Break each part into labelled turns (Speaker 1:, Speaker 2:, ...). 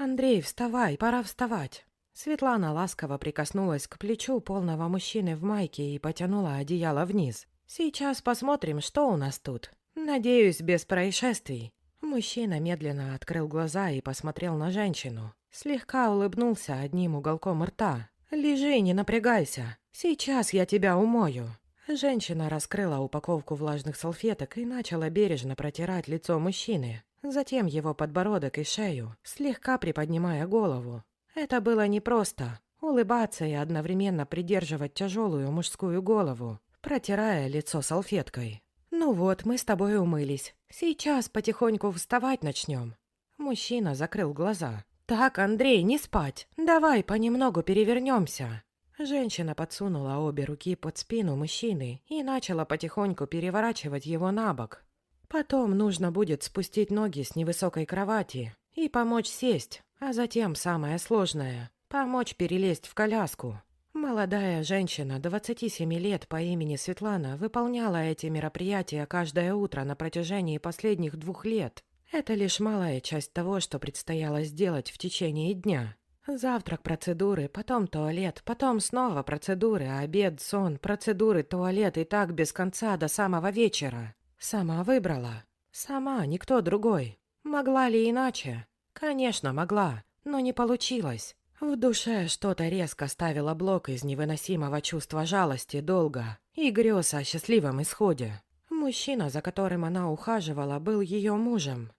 Speaker 1: «Андрей, вставай, пора вставать». Светлана ласково прикоснулась к плечу полного мужчины в майке и потянула одеяло вниз. «Сейчас посмотрим, что у нас тут. Надеюсь, без происшествий». Мужчина медленно открыл глаза и посмотрел на женщину. Слегка улыбнулся одним уголком рта. «Лежи, не напрягайся. Сейчас я тебя умою». Женщина раскрыла упаковку влажных салфеток и начала бережно протирать лицо мужчины. Затем его подбородок и шею, слегка приподнимая голову. Это было непросто – улыбаться и одновременно придерживать тяжелую мужскую голову, протирая лицо салфеткой. «Ну вот, мы с тобой умылись. Сейчас потихоньку вставать начнем». Мужчина закрыл глаза. «Так, Андрей, не спать. Давай понемногу перевернемся». Женщина подсунула обе руки под спину мужчины и начала потихоньку переворачивать его на бок. Потом нужно будет спустить ноги с невысокой кровати и помочь сесть, а затем самое сложное – помочь перелезть в коляску. Молодая женщина 27 лет по имени Светлана выполняла эти мероприятия каждое утро на протяжении последних 2 лет. Это лишь малая часть того, что предстояло сделать в течение дня. Завтрак, процедуры, потом туалет, потом снова процедуры, обед, сон, процедуры, туалет и так без конца до самого вечера. Сама выбрала. Сама, никто другой. Могла ли иначе? Конечно, могла, но не получилось. В душе что-то резко ставило блок из невыносимого чувства жалости, долга и грез о счастливом исходе. Мужчина, за которым она ухаживала, был ее мужем.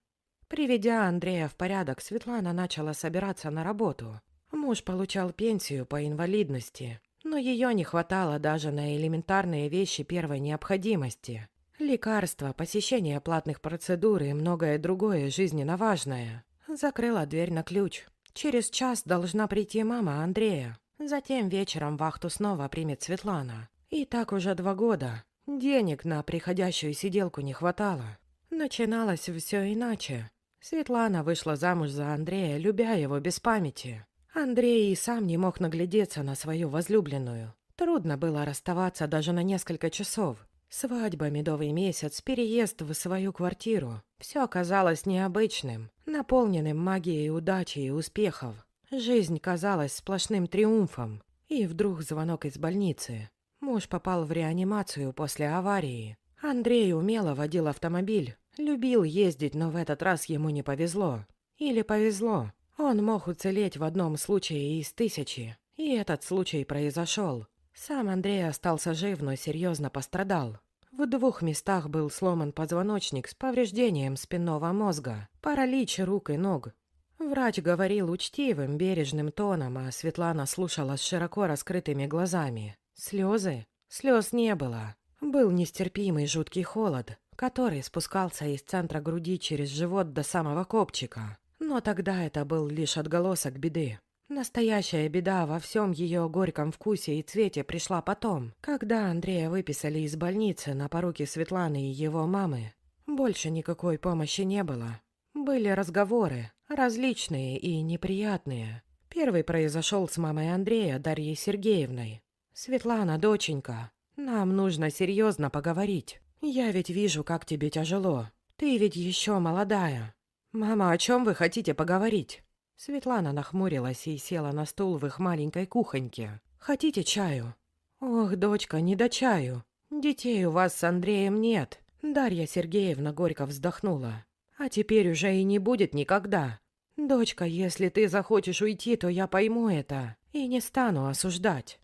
Speaker 1: Приведя Андрея в порядок, Светлана начала собираться на работу. Муж получал пенсию по инвалидности, но ее не хватало даже на элементарные вещи первой необходимости. Лекарства, посещение платных процедур и многое другое жизненно важное. Закрыла дверь на ключ. Через час должна прийти мама Андрея. Затем вечером вахту снова примет Светлана. И так уже 2 года. Денег на приходящую сиделку не хватало. Начиналось все иначе. Светлана вышла замуж за Андрея, любя его без памяти. Андрей и сам не мог наглядеться на свою возлюбленную. Трудно было расставаться даже на несколько часов. Свадьба, медовый месяц, переезд в свою квартиру. Все казалось необычным, наполненным магией удачи и успехов. Жизнь казалась сплошным триумфом. И вдруг звонок из больницы. Муж попал в реанимацию после аварии. Андрей умело водил автомобиль. Любил ездить, но в этот раз ему не повезло. Или повезло. Он мог уцелеть в одном случае из 1000. И этот случай произошел. Сам Андрей остался жив, но серьезно пострадал. В 2 местах был сломан позвоночник с повреждением спинного мозга, паралич рук и ног. Врач говорил учтивым, бережным тоном, а Светлана слушала с широко раскрытыми глазами. Слезы? Слез не было. Был нестерпимый жуткий холод, который спускался из центра груди через живот до самого копчика. Но тогда это был лишь отголосок беды. Настоящая беда во всем ее горьком вкусе и цвете пришла потом, когда Андрея выписали из больницы на поруки Светланы и его мамы. Больше никакой помощи не было. Были разговоры, различные и неприятные. Первый произошел с мамой Андрея, Дарьей Сергеевной. «Светлана, доченька, нам нужно серьезно поговорить. Я ведь вижу, как тебе тяжело. Ты ведь еще молодая. Мама, о чем вы хотите поговорить?» Светлана нахмурилась и села на стул в их маленькой кухоньке. «Хотите чаю?» «Ох, дочка, не до чаю. Детей у вас с Андреем нет». Дарья Сергеевна горько вздохнула. «А теперь уже и не будет никогда. Дочка, если ты захочешь уйти, то я пойму это и не стану осуждать».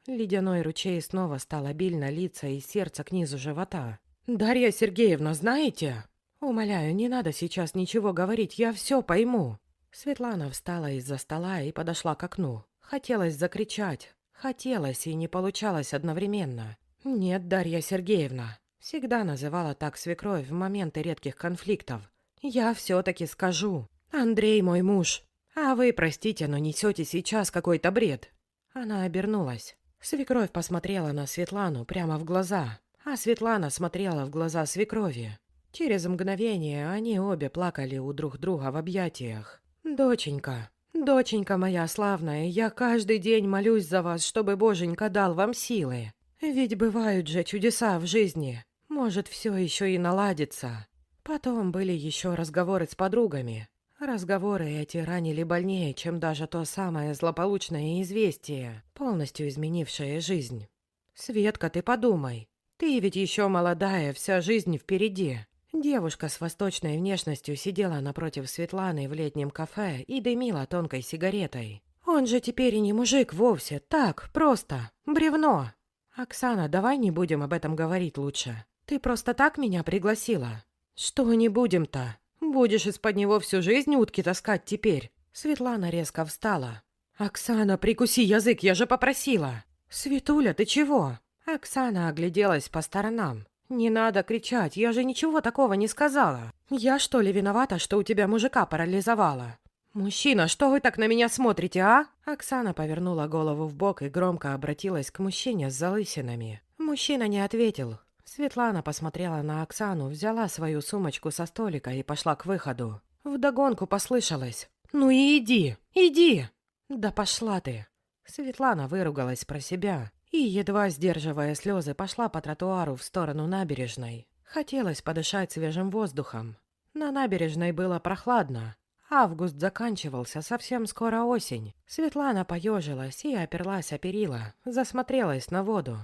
Speaker 1: Ледяной ручей снова стал обильно литься из сердца к низу живота. «Дарья Сергеевна, знаете?» «Умоляю, не надо сейчас ничего говорить, я все пойму». Светлана встала из-за стола и подошла к окну. Хотелось закричать. Хотелось и не получалось одновременно. «Нет, Дарья Сергеевна». Всегда называла так свекровь в моменты редких конфликтов. «Я все-таки скажу. Андрей мой муж. А вы, простите, но несете сейчас какой-то бред». Она обернулась. Свекровь посмотрела на Светлану прямо в глаза, а Светлана смотрела в глаза свекрови. Через мгновение они обе плакали у друг друга в объятиях. «Доченька, доченька моя славная, я каждый день молюсь за вас, чтобы Боженька дал вам силы. Ведь бывают же чудеса в жизни. Может, все еще и наладится». Потом были еще разговоры с подругами. Разговоры эти ранили больнее, чем даже то самое злополучное известие, полностью изменившее жизнь. «Светка, ты подумай. Ты ведь еще молодая, вся жизнь впереди». Девушка с восточной внешностью сидела напротив Светланы в летнем кафе и дымила тонкой сигаретой. «Он же теперь и не мужик вовсе, так, просто, бревно». «Оксана, давай не будем об этом говорить лучше. Ты просто так меня пригласила». «Что не будем-то? Будешь из-под него всю жизнь утки таскать теперь?» Светлана резко встала. «Оксана, прикуси язык, я же попросила!» «Светуля, ты чего?» Оксана огляделась по сторонам. «Не надо кричать, я же ничего такого не сказала. Я что ли виновата, что у тебя мужика парализовала?» «Мужчина, что вы так на меня смотрите, а?» Оксана повернула голову вбок и громко обратилась к мужчине с залысинами. Мужчина не ответил. Светлана посмотрела на Оксану, взяла свою сумочку со столика и пошла к выходу. Вдогонку послышалось: «Ну и иди, иди!» «Да пошла ты!» Светлана выругалась про себя и, едва сдерживая слезы, пошла по тротуару в сторону набережной. Хотелось подышать свежим воздухом. На набережной было прохладно. Август заканчивался, совсем скоро осень. Светлана поежилась и оперлась о перила, засмотрелась на воду.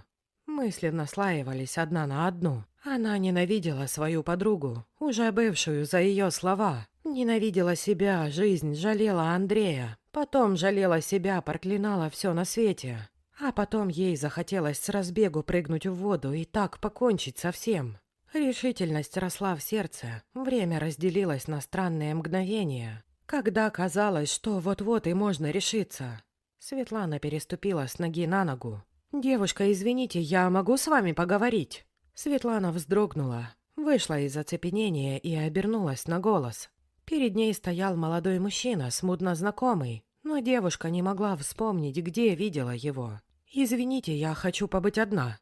Speaker 1: Мысли наслаивались одна на одну. Она ненавидела свою подругу, уже бывшую за ее слова. Ненавидела себя, жизнь, жалела Андрея. Потом жалела себя, проклинала все на свете. А потом ей захотелось с разбегу прыгнуть в воду и так покончить со всем. Решительность росла в сердце, время разделилось на странные мгновения, когда казалось, что вот-вот и можно решиться. Светлана переступила с ноги на ногу. «Девушка, извините, я могу с вами поговорить?» Светлана вздрогнула, вышла из оцепенения и обернулась на голос. Перед ней стоял молодой мужчина, смутно знакомый, но девушка не могла вспомнить, где видела его. «Извините, я хочу побыть одна».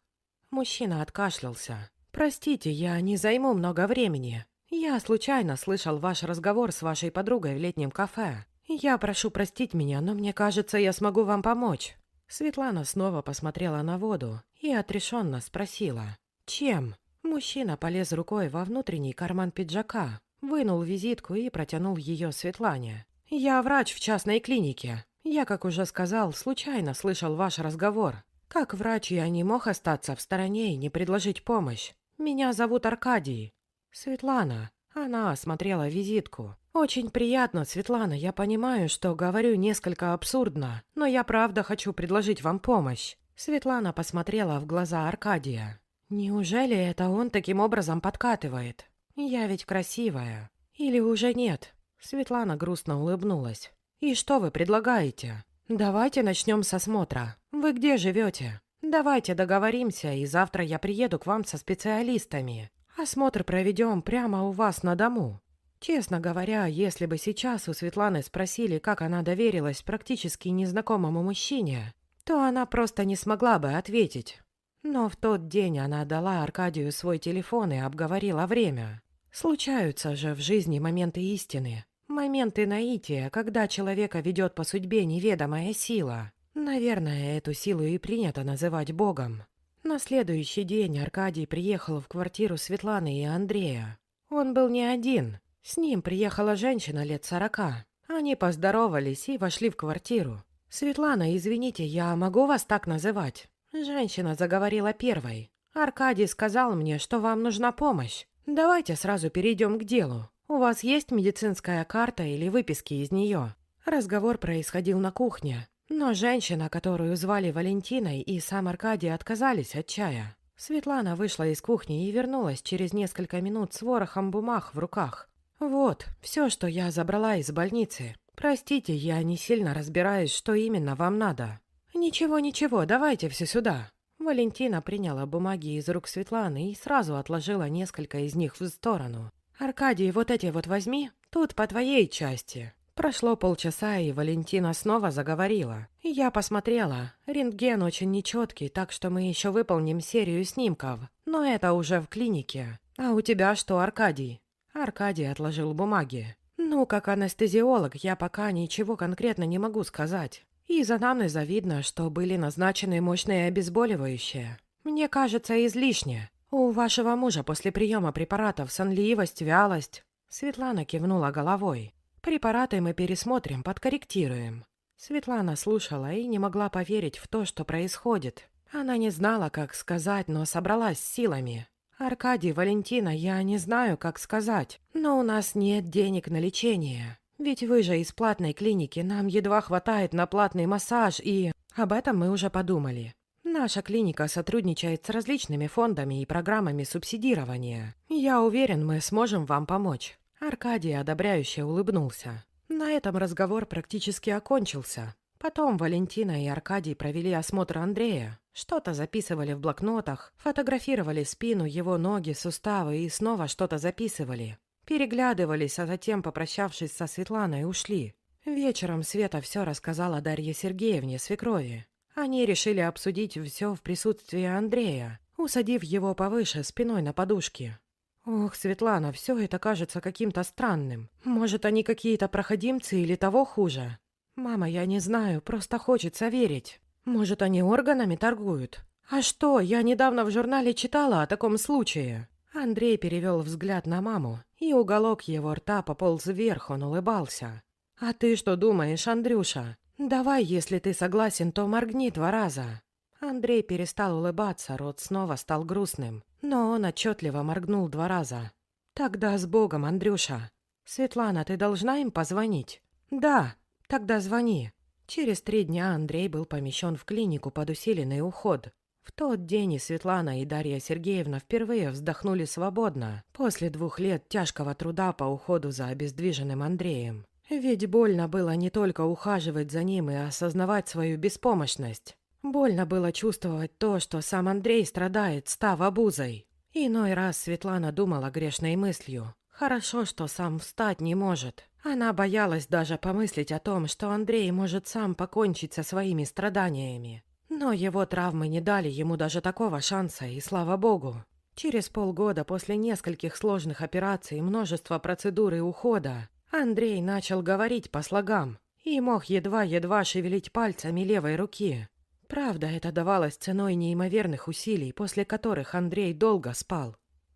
Speaker 1: Мужчина откашлялся. «Простите, я не займу много времени. Я случайно слышал ваш разговор с вашей подругой в летнем кафе. Я прошу простить меня, но мне кажется, я смогу вам помочь». Светлана снова посмотрела на воду и отрешенно спросила: «Чем?» Мужчина полез рукой во внутренний карман пиджака, вынул визитку и протянул ее Светлане. «Я врач в частной клинике. Я, как уже сказал, случайно слышал ваш разговор. Как врач я не мог остаться в стороне и не предложить помощь. Меня зовут Аркадий». «Светлана». Она осмотрела визитку. «Очень приятно, Светлана, я понимаю, что говорю несколько абсурдно, но я правда хочу предложить вам помощь». Светлана посмотрела в глаза Аркадия. «Неужели это он таким образом подкатывает? Я ведь красивая. Или уже нет?» Светлана грустно улыбнулась. «И что вы предлагаете? Давайте начнем с осмотра. Вы где живете? Давайте договоримся, и завтра я приеду к вам со специалистами. Осмотр проведем прямо у вас на дому». Честно говоря, если бы сейчас у Светланы спросили, как она доверилась практически незнакомому мужчине, то она просто не смогла бы ответить. Но в тот день она дала Аркадию свой телефон и обговорила время. Случаются же в жизни моменты истины, моменты наития, когда человека ведет по судьбе неведомая сила. Наверное, эту силу и принято называть Богом. На следующий день Аркадий приехал в квартиру Светланы и Андрея. Он был не один. С ним приехала женщина лет 40. Они поздоровались и вошли в квартиру. «Светлана, извините, я могу вас так называть?» Женщина заговорила первой. «Аркадий сказал мне, что вам нужна помощь. Давайте сразу перейдем к делу. У вас есть медицинская карта или выписки из нее?» Разговор происходил на кухне, но женщина, которую звали Валентиной, и сам Аркадий отказались от чая. Светлана вышла из кухни и вернулась через несколько минут с ворохом бумаг в руках. «Вот, все, что я забрала из больницы. Простите, я не сильно разбираюсь, что именно вам надо». «Ничего, давайте все сюда». Валентина приняла бумаги из рук Светланы и сразу отложила несколько из них в сторону. «Аркадий, вот эти вот возьми, тут по твоей части». Прошло полчаса, и Валентина снова заговорила. «Я посмотрела. Рентген очень нечеткий, так что мы еще выполним серию снимков. Но это уже в клинике. А у тебя что, Аркадий?» Аркадий отложил бумаги. «Ну, как анестезиолог, я пока ничего конкретно не могу сказать. Из анамнеза видно, что были назначены мощные обезболивающие. Мне кажется, излишне. У вашего мужа после приема препаратов сонливость, вялость». Светлана кивнула головой. Препараты мы пересмотрим, подкорректируем». Светлана слушала и не могла поверить в то, что происходит. Она не знала, как сказать, но собралась с силами. «Аркадий, Валентина, я не знаю, как сказать, но у нас нет денег на лечение. Ведь вы же из платной клиники, нам едва хватает на платный массаж и...» Об этом мы уже подумали. Наша клиника сотрудничает с различными фондами и программами субсидирования. Я уверен, мы сможем вам помочь. Аркадий одобряюще улыбнулся. На этом разговор практически окончился. Потом Валентина и Аркадий провели осмотр Андрея. Что-то записывали в блокнотах, фотографировали спину, его ноги, суставы и снова что-то записывали. Переглядывались, а затем, попрощавшись со Светланой, ушли. Вечером Света все рассказала Дарье Сергеевне, свекрови. Они решили обсудить все в присутствии Андрея, усадив его повыше, спиной на подушке. «Ох, Светлана, все это кажется каким-то странным. Может, они какие-то проходимцы или того хуже? Мама, я не знаю, просто хочется верить. Может, они органами торгуют? А что, я недавно в журнале читала о таком случае». Андрей перевел взгляд на маму, и уголок его рта пополз вверх, он улыбался. «А ты что думаешь, Андрюша? Давай, если ты согласен, то моргни 2 раза». Андрей перестал улыбаться, рот снова стал грустным, но он отчетливо моргнул 2 раза. «Тогда с Богом, Андрюша. Светлана, ты должна им позвонить?» «Да, тогда звони». Через 3 дня Андрей был помещен в клинику под усиленный уход. В тот день и Светлана, и Дарья Сергеевна впервые вздохнули свободно после 2 лет тяжкого труда по уходу за обездвиженным Андреем. Ведь больно было не только ухаживать за ним и осознавать свою беспомощность. Больно было чувствовать то, что сам Андрей страдает, став обузой. Иной раз Светлана думала грешной мыслью. Хорошо, что сам встать не может. Она боялась даже помыслить о том, что Андрей может сам покончить со своими страданиями. Но его травмы не дали ему даже такого шанса, и слава богу. Через полгода после нескольких сложных операций и множества процедур и ухода Андрей начал говорить по слогам и мог едва-едва шевелить пальцами левой руки. Правда, это давалось ценой неимоверных усилий, после которых Андрей долго спал.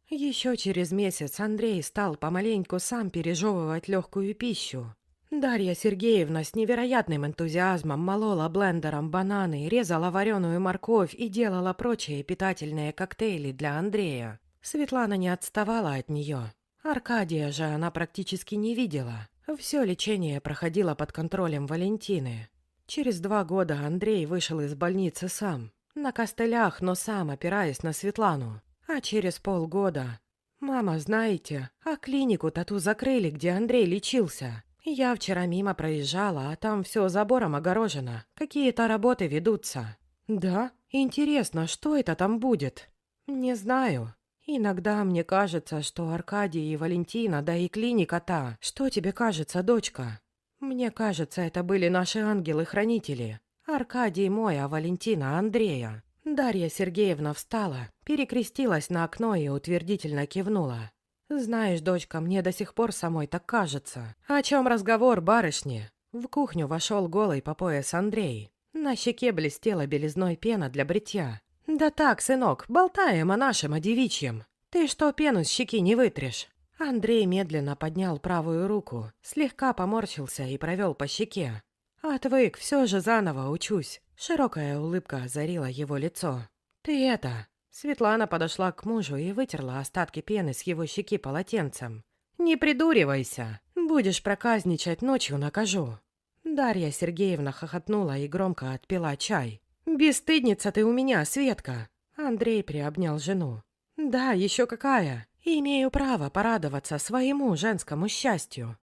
Speaker 1: Еще через месяц Андрей стал помаленьку сам пережевывать легкую пищу. Дарья Сергеевна с невероятным энтузиазмом молола блендером бананы, резала вареную морковь и делала прочие питательные коктейли для Андрея. Светлана не отставала от нее. Аркадия же она практически не видела. Все лечение проходило под контролем Валентины. Через 2 года Андрей вышел из больницы сам. На костылях, но сам, опираясь на Светлану. А через полгода... «Мама, знаете, а клинику-то ту закрыли, где Андрей лечился. Я вчера мимо проезжала, а там все забором огорожено. Какие-то работы ведутся». «Да? Интересно, что это там будет?» «Не знаю. Иногда мне кажется, что Аркадий и Валентина, да и клиника та. Что тебе кажется, дочка?» «Мне кажется, это были наши ангелы-хранители. Аркадий мой, а Валентина Андрея». Дарья Сергеевна встала, перекрестилась на окно и утвердительно кивнула. «Знаешь, дочка, мне до сих пор самой так кажется. О чем разговор, барышни?» В кухню вошел голый по пояс Андрей. На щеке блестела белизной пена для бритья. «Да так, сынок, болтаем о нашем, о девичьем. Ты что, пену с щеки не вытрешь?» Андрей медленно поднял правую руку, слегка поморщился и провел по щеке. «Отвык, все же заново учусь». Широкая улыбка озарила его лицо. «Ты это...» Светлана подошла к мужу и вытерла остатки пены с его щеки полотенцем. «Не придуривайся. Будешь проказничать, ночью накажу». Дарья Сергеевна хохотнула и громко отпила чай. «Бесстыдница ты у меня, Светка!» Андрей приобнял жену. «Да, еще какая. Имею право порадоваться своему женскому счастью».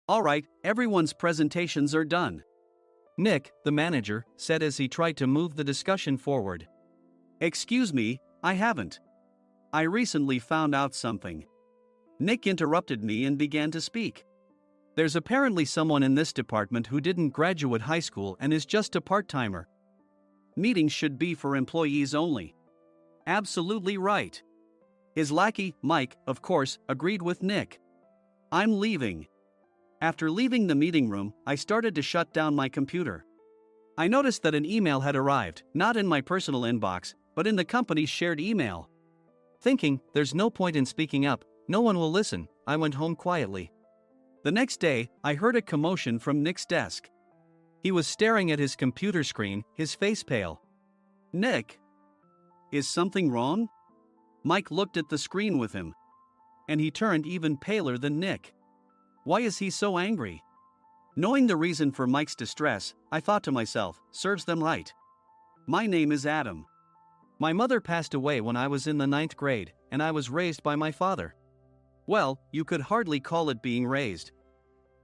Speaker 2: All right, everyone's presentations are done. Nick, the manager, said as he tried to move the discussion forward. Excuse me, I haven't. I recently found out something. Nick interrupted me and began to speak. There's apparently someone in this department who didn't graduate high school and is just a part-timer. Meetings should be for employees only. Absolutely right. His lackey, Mike, of course, agreed with Nick. I'm leaving. After leaving the meeting room, I started to shut down my computer. I noticed that an email had arrived, not in my personal inbox, but in the company's shared email. Thinking, there's no point in speaking up, no one will listen, I went home quietly. The next day, I heard a commotion from Nick's desk. He was staring at his computer screen, his face pale. "Nick? Is something wrong?" Mike looked at the screen with him. And he turned even paler than Nick. Why is he so angry? Knowing the reason for Mike's distress, I thought to myself, serves them right. My name is Adam. My mother passed away when I was in the 9th grade, and I was raised by my father. Well, you could hardly call it being raised.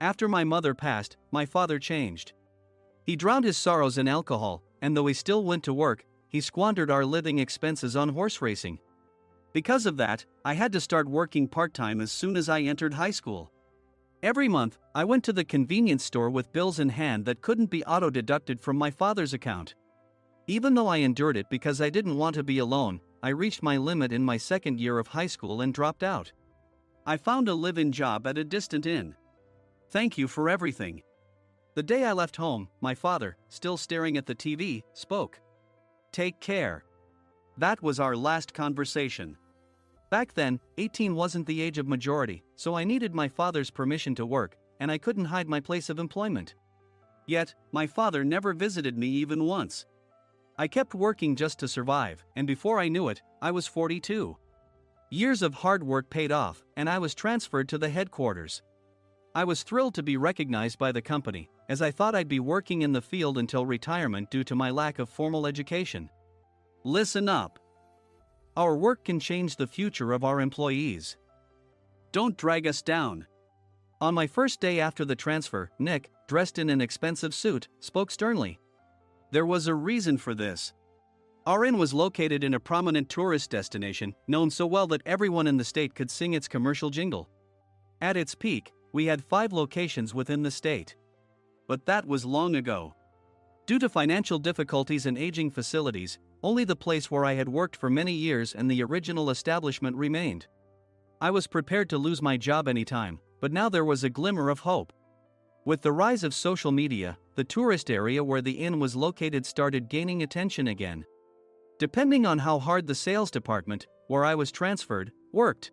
Speaker 2: After my mother passed, my father changed. He drowned his sorrows in alcohol, and though he still went to work, he squandered our living expenses on horse racing. Because of that, I had to start working part-time as soon as I entered high school. Every month, I went to the convenience store with bills in hand that couldn't be auto-deducted from my father's account. Even though I endured it because I didn't want to be alone, I reached my limit in my 2nd year of high school and dropped out. I found a live-in job at a distant inn. Thank you for everything. The day I left home, my father, still staring at the TV, spoke. Take care. That was our last conversation. Back then, 18 wasn't the age of majority, so I needed my father's permission to work, and I couldn't hide my place of employment. Yet, my father never visited me even once. I kept working just to survive, and before I knew it, I was 42. Years of hard work paid off, and I was transferred to the headquarters. I was thrilled to be recognized by the company, as I thought I'd be working in the field until retirement due to my lack of formal education. Listen up. Our work can change the future of our employees. Don't drag us down. On my first day after the transfer, Nick, dressed in an expensive suit, spoke sternly. There was a reason for this. Our inn was located in a prominent tourist destination, known so well that everyone in the state could sing its commercial jingle. At its peak, we had 5 locations within the state. But that was long ago. Due to financial difficulties and aging facilities, only the place where I had worked for many years and the original establishment remained. I was prepared to lose my job anytime, but now there was a glimmer of hope. With the rise of social media, the tourist area where the inn was located started gaining attention again. Depending on how hard the sales department, where I was transferred, worked.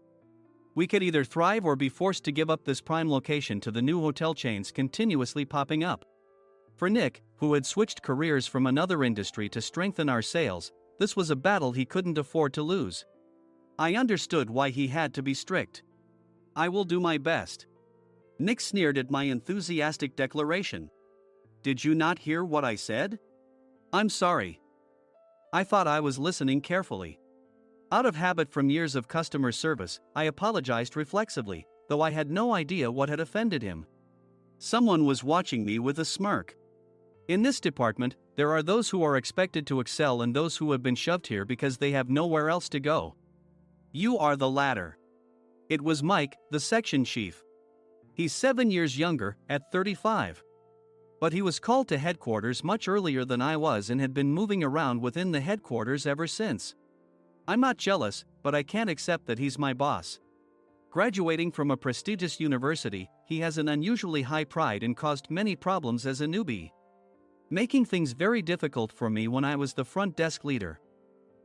Speaker 2: We could either thrive or be forced to give up this prime location to the new hotel chains continuously popping up. For Nick, who had switched careers from another industry to strengthen our sales, this was a battle he couldn't afford to lose. I understood why he had to be strict. I will do my best. Nick sneered at my enthusiastic declaration. Did you not hear what I said? I'm sorry. I thought I was listening carefully. Out of habit from years of customer service, I apologized reflexively, though I had no idea what had offended him. Someone was watching me with a smirk. In this department, there are those who are expected to excel and those who have been shoved here because they have nowhere else to go. You are the latter. It was Mike, the section chief. He's 7 years younger, at 35. But he was called to headquarters much earlier than I was and had been moving around within the headquarters ever since. I'm not jealous, but I can't accept that he's my boss. Graduating from a prestigious university, he has an unusually high pride and caused many problems as a newbie, making things very difficult for me when I was the front desk leader.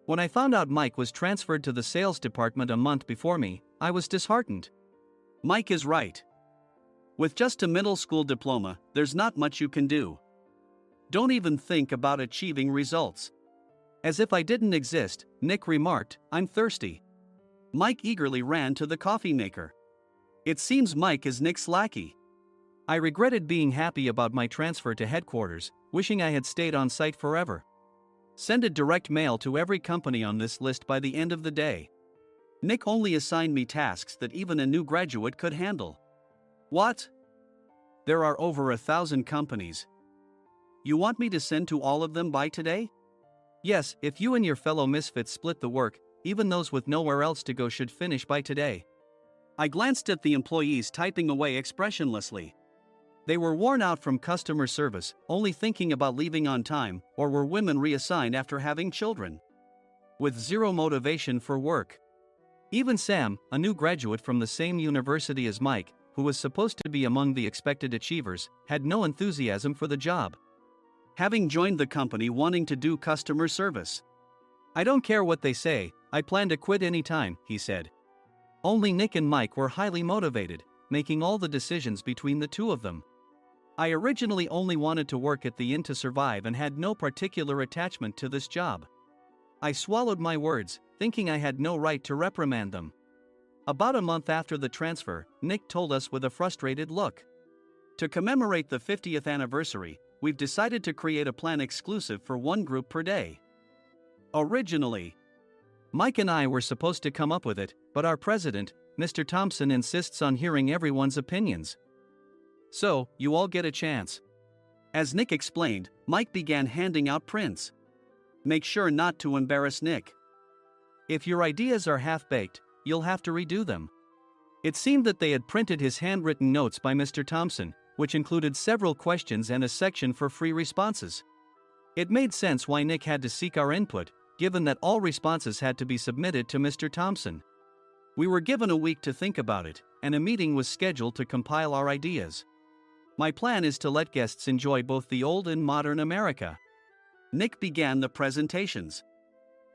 Speaker 2: When I found out Mike was transferred to the sales department a month before me, I was disheartened. Mike is right. With just a middle school diploma, there's not much you can do. Don't even think about achieving results. As if I didn't exist, Nick remarked, I'm thirsty. Mike eagerly ran to the coffee maker. It seems Mike is Nick's lackey. I regretted being happy about my transfer to headquarters, wishing I had stayed on site forever. Send a direct mail to every company on this list by the end of the day. Nick only assigned me tasks that even a new graduate could handle. What? There are over 1,000 companies. You want me to send to all of them by today? Yes, if you and your fellow misfits split the work, even those with nowhere else to go should finish by today. I glanced at the employees typing away expressionlessly. They were worn out from customer service, only thinking about leaving on time, or were women reassigned after having children. With zero motivation for work. Even Sam, a new graduate from the same university as Mike, who was supposed to be among the expected achievers, had no enthusiasm for the job. Having joined the company wanting to do customer service. I don't care what they say, I plan to quit anytime, he said. Only Nick and Mike were highly motivated. making all the decisions between the two of them. I originally only wanted to work at the inn to survive and had no particular attachment to this job. I swallowed my words, thinking I had no right to reprimand them. About a month after the transfer, Nick told us with a frustrated look. To commemorate the 50th anniversary, we've decided to create a plan exclusive for one group per day. Originally, Mike and I were supposed to come up with it, but our president, Mr. Thompson, insists on hearing everyone's opinions. So, you all get a chance. As Nick explained, Mike began handing out prints. Make sure not to embarrass Nick. If your ideas are half-baked, you'll have to redo them. It seemed that they had printed his handwritten notes by Mr. Thompson, which included several questions and a section for free responses. It made sense why Nick had to seek our input, given that all responses had to be submitted to Mr. Thompson. We were given a week to think about it, and a meeting was scheduled to compile our ideas. My plan is to let guests enjoy both the old and modern America. Nick began the presentations.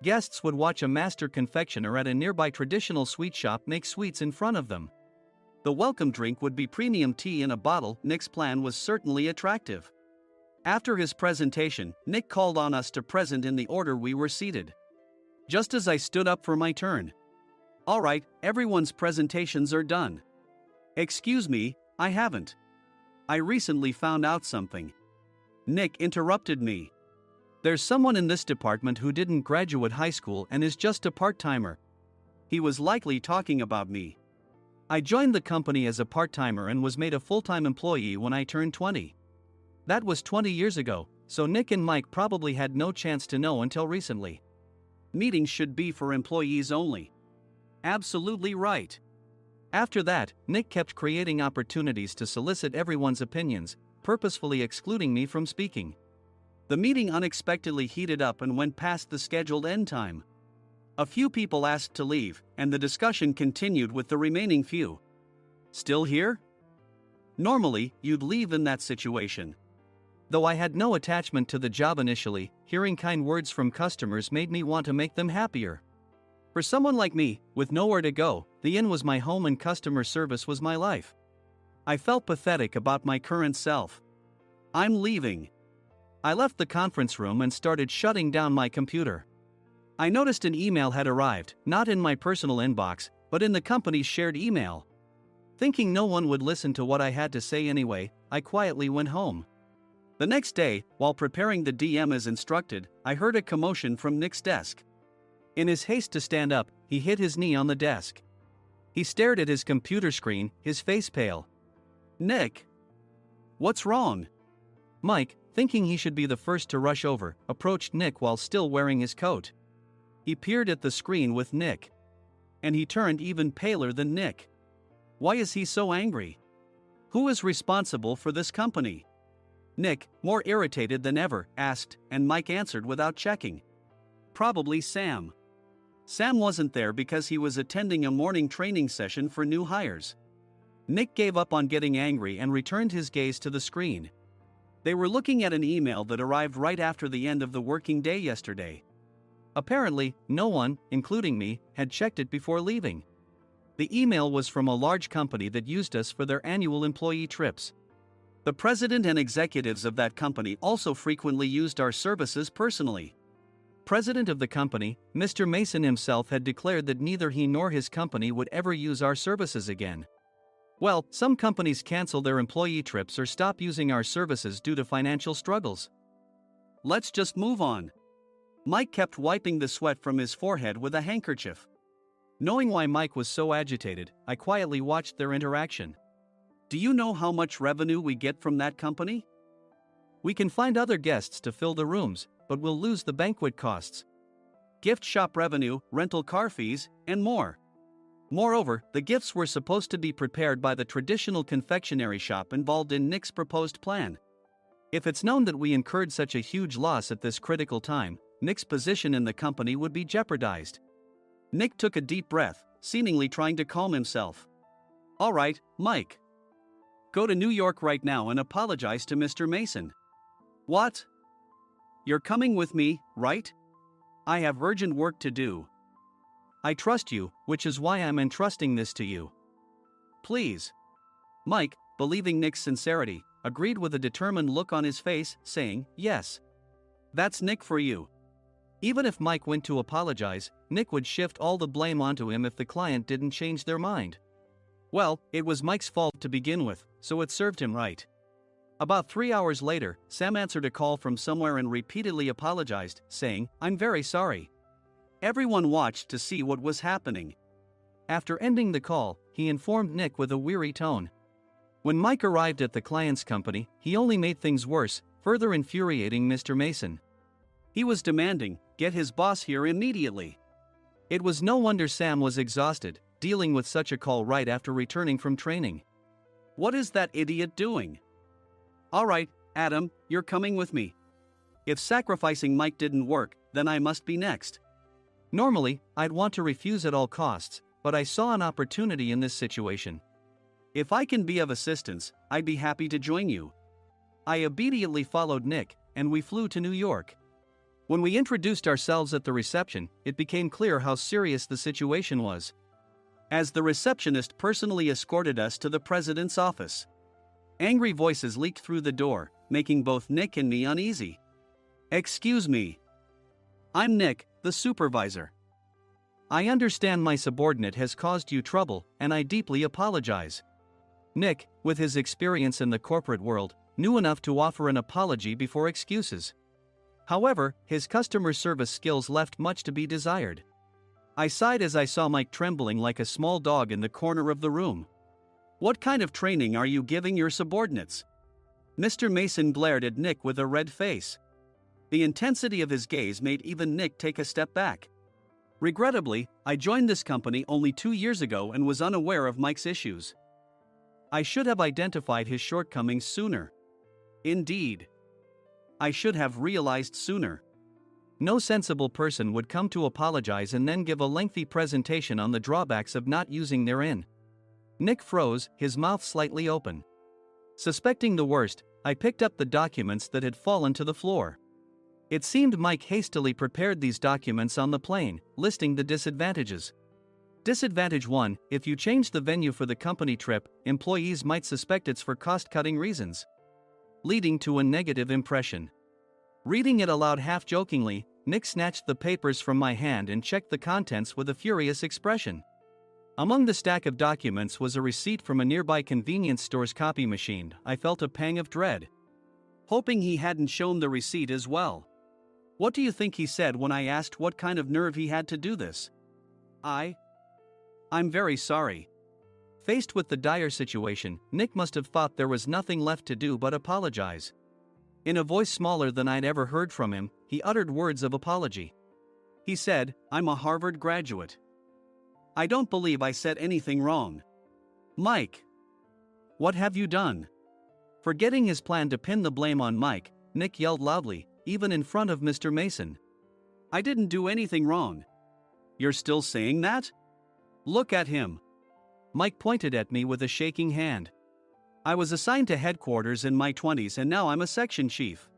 Speaker 2: Guests would watch a master confectioner at a nearby traditional sweet shop make sweets in front of them. The welcome drink would be premium tea in a bottle. Nick's plan was certainly attractive. After his presentation, Nick called on us to present in the order we were seated. Just as I stood up for my turn. All right, everyone's presentations are done. Excuse me, I haven't. I recently found out something. Nick interrupted me. There's someone in this department who didn't graduate high school and is just a part-timer. He was likely talking about me. I joined the company as a part-timer and was made a full-time employee when I turned 20. That was 20 years ago, so Nick and Mike probably had no chance to know until recently. Meetings should be for employees only. Absolutely right. After that, Nick kept creating opportunities to solicit everyone's opinions, purposefully excluding me from speaking. The meeting unexpectedly heated up and went past the scheduled end time. A few people asked to leave, and the discussion continued with the remaining few. Still here? Normally, you'd leave in that situation. Though I had no attachment to the job initially, hearing kind words from customers made me want to make them happier. For someone like me, with nowhere to go, the inn was my home and customer service was my life. I felt pathetic about my current self. I'm leaving. I left the conference room and started shutting down my computer. I noticed an email had arrived, not in my personal inbox, but in the company's shared email. Thinking no one would listen to what I had to say anyway, I quietly went home. The next day, while preparing the DM as instructed, I heard a commotion from Nick's desk. In his haste to stand up, he hit his knee on the desk. He stared at his computer screen, his face pale. Nick! What's wrong? Mike, thinking he should be the first to rush over, approached Nick while still wearing his coat. He peered at the screen with Nick. And he turned even paler than Nick. Why is he so angry? Who is responsible for this company? Nick, more irritated than ever, asked, and Mike answered without checking. Probably Sam. Sam wasn't there because he was attending a morning training session for new hires. Nick gave up on getting angry and returned his gaze to the screen. They were looking at an email that arrived right after the end of the working day yesterday. Apparently, no one, including me, had checked it before leaving. The email was from a large company that used us for their annual employee trips. The president and executives of that company also frequently used our services personally. President of the company, Mr. Mason himself, had declared that neither he nor his company would ever use our services again. Well, some companies cancel their employee trips or stop using our services due to financial struggles. Let's just move on. Mike kept wiping the sweat from his forehead with a handkerchief. Knowing why Mike was so agitated, I quietly watched their interaction. Do you know how much revenue we get from that company? We can find other guests to fill the rooms, but we'll lose the banquet costs, gift shop revenue, rental car fees, and more. Moreover, the gifts were supposed to be prepared by the traditional confectionery shop involved in Nick's proposed plan. If it's known that we incurred such a huge loss at this critical time, Nick's position in the company would be jeopardized. Nick took a deep breath, seemingly trying to calm himself. All right, Mike. Go to New York right now and apologize to Mr. Mason. What? You're coming with me, right? I have urgent work to do. I trust you, which is why I'm entrusting this to you. Please. Mike, believing Nick's sincerity, agreed with a determined look on his face, saying, "Yes. That's Nick for you." Even if Mike went to apologize, Nick would shift all the blame onto him if the client didn't change their mind. Well, it was Mike's fault to begin with, so it served him right. About 3 hours later, Sam answered a call from somewhere and repeatedly apologized, saying, "I'm very sorry." Everyone watched to see what was happening. After ending the call, he informed Nick with a weary tone. When Mike arrived at the client's company, he only made things worse, further infuriating Mr. Mason. He was demanding, "Get his boss here immediately." It was no wonder Sam was exhausted, dealing with such a call right after returning from training. "What is that idiot doing?" "All right, Adam, you're coming with me. If sacrificing Mike didn't work, then I must be next." Normally, I'd want to refuse at all costs, but I saw an opportunity in this situation. "If I can be of assistance, I'd be happy to join you." I immediately followed Nick, and we flew to New York. When we introduced ourselves at the reception, it became clear how serious the situation was, as the receptionist personally escorted us to the president's office. Angry voices leaked through the door, making both Nick and me uneasy. "Excuse me. I'm Nick, the supervisor. I understand my subordinate has caused you trouble, and I deeply apologize." Nick, with his experience in the corporate world, knew enough to offer an apology before excuses. However, his customer service skills left much to be desired. I sighed as I saw Mike trembling like a small dog in the corner of the room. "What kind of training are you giving your subordinates?" Mr. Mason glared at Nick with a red face. The intensity of his gaze made even Nick take a step back. Regrettably, I joined this company only 2 years ago and was unaware of Mike's issues. I should have identified his shortcomings sooner. Indeed, I should have realized sooner. No sensible person would come to apologize and then give a lengthy presentation on the drawbacks of not using their in. Nick froze, his mouth slightly open. Suspecting the worst, I picked up the documents that had fallen to the floor. It seemed Mike hastily prepared these documents on the plane, listing the disadvantages. Disadvantage 1: if you change the venue for the company trip, employees might suspect it's for cost-cutting reasons, leading to a negative impression. Reading it aloud half-jokingly, Nick snatched the papers from my hand and checked the contents with a furious expression. Among the stack of documents was a receipt from a nearby convenience store's copy machine. I felt a pang of dread, hoping he hadn't shown the receipt as well. What do you think he said when I asked what kind of nerve he had to do this? "I'm very sorry." Faced with the dire situation, Nick must have thought there was nothing left to do but apologize. In a voice smaller than I'd ever heard from him, he uttered words of apology. He said, "I'm a Harvard graduate. I don't believe I said anything wrong." "Mike, what have you done?" Forgetting his plan to pin the blame on Mike, Nick yelled loudly, even in front of Mr. Mason. "I didn't do anything wrong." "You're still saying that? Look at him." Mike pointed at me with a shaking hand. "I was assigned to headquarters in my 20s and now I'm a section chief.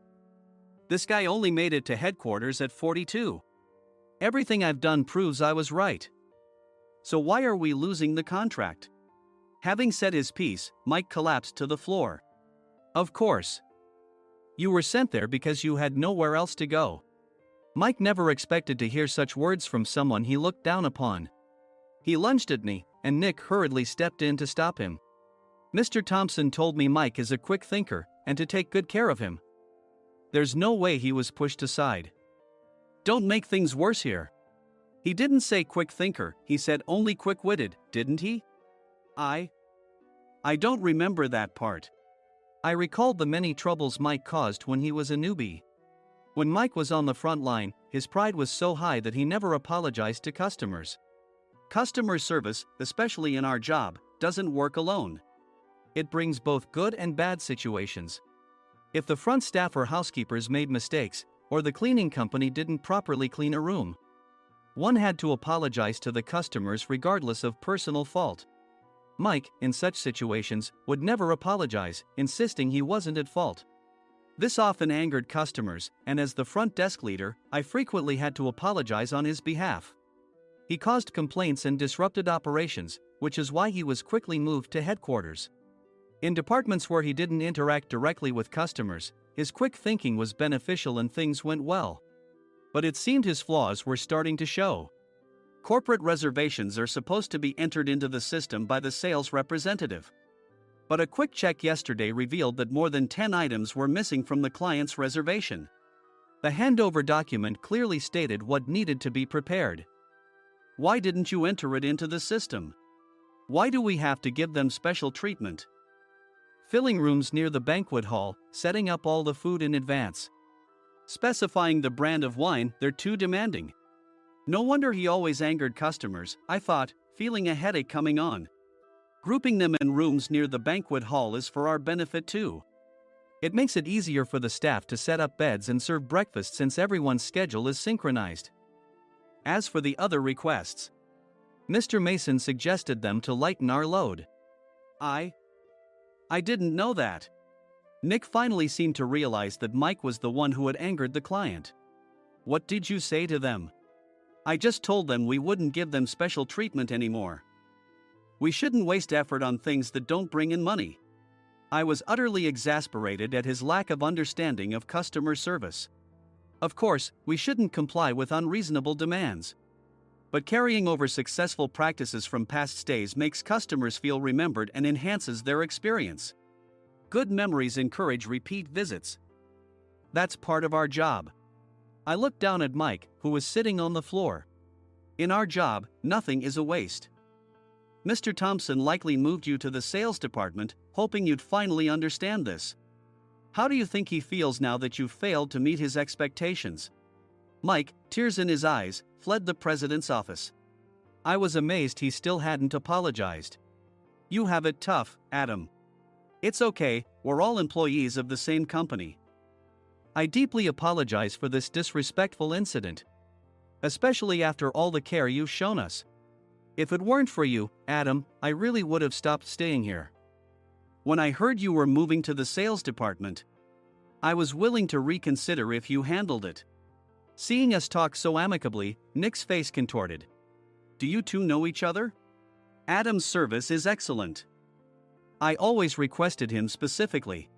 Speaker 2: This guy only made it to headquarters at 42. Everything I've done proves I was right. So why are we losing the contract?" Having said his piece, Mike collapsed to the floor. "Of course. You were sent there because you had nowhere else to go." Mike never expected to hear such words from someone he looked down upon. He lunged at me, and Nick hurriedly stepped in to stop him. "Mr. Thompson told me Mike is a quick thinker, and to take good care of him." There's no way he was pushed aside. "Don't make things worse here. He didn't say quick thinker, he said only quick-witted, didn't he?" I don't remember that part." I recalled the many troubles Mike caused when he was a newbie. When Mike was on the front line, his pride was so high that he never apologized to customers. Customer service, especially in our job, doesn't work alone. It brings both good and bad situations. If the front staff or housekeepers made mistakes, or the cleaning company didn't properly clean a room, one had to apologize to the customers regardless of personal fault. Mike, in such situations, would never apologize, insisting he wasn't at fault. This often angered customers, and as the front desk leader, I frequently had to apologize on his behalf. He caused complaints and disrupted operations, which is why he was quickly moved to headquarters. In departments where he didn't interact directly with customers, his quick thinking was beneficial and things went well. But it seemed his flaws were starting to show. Corporate reservations are supposed to be entered into the system by the sales representative. But a quick check yesterday revealed that more than 10 items were missing from the client's reservation. The handover document clearly stated what needed to be prepared. Why didn't you enter it into the system? Why do we have to give them special treatment? Filling rooms near the banquet hall, setting up all the food in advance. Specifying the brand of wine, they're too demanding. No wonder he always angered customers, I thought, feeling a headache coming on. Grouping them in rooms near the banquet hall is for our benefit too. It makes it easier for the staff to set up beds and serve breakfast since everyone's schedule is synchronized. As for the other requests, Mr. Mason suggested them to lighten our load. I didn't know that. Nick finally seemed to realize that Mike was the one who had angered the client. What did you say to them? I just told them we wouldn't give them special treatment anymore. We shouldn't waste effort on things that don't bring in money. I was utterly exasperated at his lack of understanding of customer service. Of course, we shouldn't comply with unreasonable demands. But carrying over successful practices from past stays makes customers feel remembered and enhances their experience. Good memories encourage repeat visits. That's part of our job. I looked down at Mike, who was sitting on the floor. In our job, nothing is a waste. Mr. Thompson likely moved you to the sales department, hoping you'd finally understand this. How do you think he feels now that you've failed to meet his expectations? Mike, tears in his eyes, fled the president's office. I was amazed he still hadn't apologized. You have it tough, Adam. It's okay, we're all employees of the same company. I deeply apologize for this disrespectful incident. Especially after all the care you've shown us. If it weren't for you, Adam, I really would have stopped staying here. When I heard you were moving to the sales department, I was willing to reconsider if you handled it. Seeing us talk so amicably, Nick's face contorted. Do you two know each other? Adam's service is excellent. I always requested him specifically.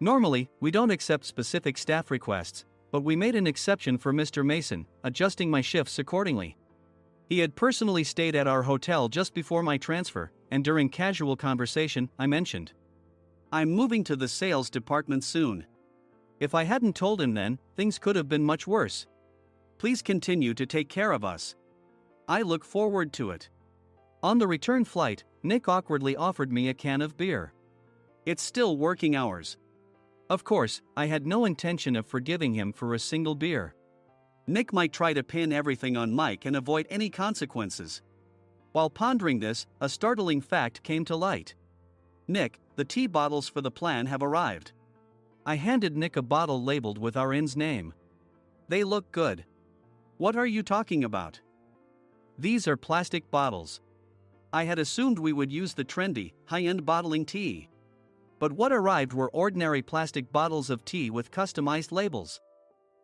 Speaker 2: Normally, we don't accept specific staff requests, but we made an exception for Mr. Mason, adjusting my shifts accordingly. He had personally stayed at our hotel just before my transfer, and during casual conversation, I mentioned, I'm moving to the sales department soon. If I hadn't told him then, things could have been much worse. Please continue to take care of us. I look forward to it. On the return flight, Nick awkwardly offered me a can of beer. It's still working hours. Of course, I had no intention of forgiving him for a single beer. Nick might try to pin everything on Mike and avoid any consequences. While pondering this, a startling fact came to light. Nick, the tea bottles for the plan have arrived. I handed Nick a bottle labeled with our inn's name. They look good. What are you talking about? These are plastic bottles. I had assumed we would use the trendy, high-end bottling tea. But what arrived were ordinary plastic bottles of tea with customized labels.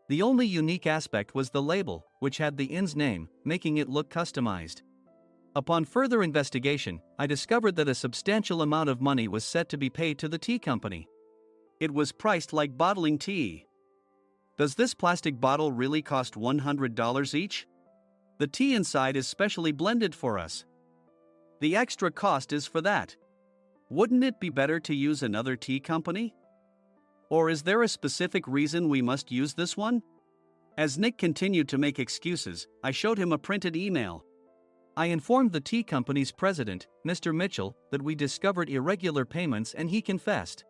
Speaker 2: The only unique aspect was the label, which had the inn's name, making it look customized. Upon further investigation, I discovered that a substantial amount of money was set to be paid to the tea company. It was priced like bottling tea. Does this plastic bottle really cost $100 each? The tea inside is specially blended for us. The extra cost is for that. Wouldn't it be better to use another tea company? Or is there a specific reason we must use this one? As Nick continued to make excuses, I showed him a printed email. I informed the tea company's president, Mr. Mitchell, that we discovered irregular payments and he confessed.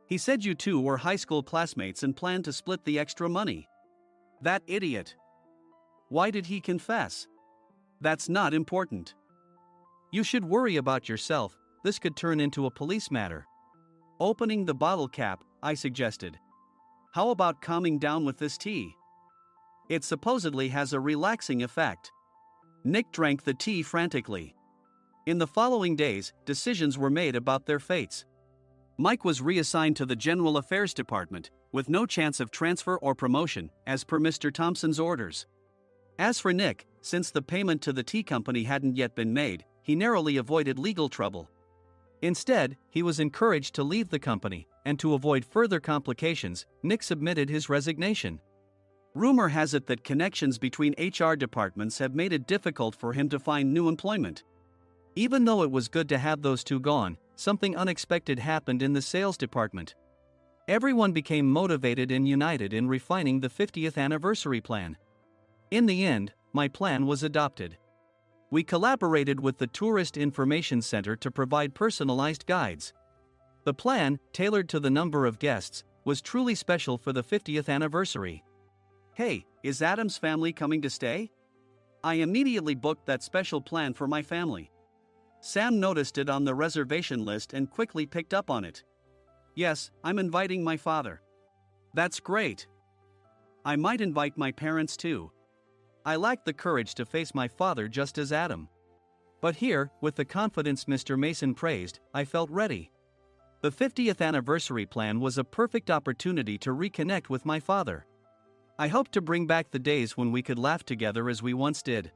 Speaker 2: He said you two were high school classmates and planned to split the extra money. That idiot. Why did he confess? That's not important. You should worry about yourself. This could turn into a police matter. Opening the bottle cap, I suggested. How about calming down with this tea? It supposedly has a relaxing effect. Nick drank the tea frantically. In the following days, decisions were made about their fates. Mike was reassigned to the General Affairs Department, with no chance of transfer or promotion, as per Mr. Thompson's orders. As for Nick, since the payment to the tea company hadn't yet been made, he narrowly avoided legal trouble. Instead, he was encouraged to leave the company, and to avoid further complications, Nick submitted his resignation. Rumor has it that connections between HR departments have made it difficult for him to find new employment. Even though it was good to have those two gone, something unexpected happened in the sales department. Everyone became motivated and united in refining the 50th anniversary plan. In the end, my plan was adopted. We collaborated with the Tourist Information Center to provide personalized guides. The plan, tailored to the number of guests, was truly special for the 50th anniversary. Hey, is Adam's family coming to stay? I immediately booked that special plan for my family. Sam noticed it on the reservation list and quickly picked up on it. Yes, I'm inviting my father. That's great. I might invite my parents too. I lacked the courage to face my father just as Adam. But here, with the confidence Mr. Mason praised, I felt ready. The 50th anniversary plan was a perfect opportunity to reconnect with my father. I hoped to bring back the days when we could laugh together as we once did.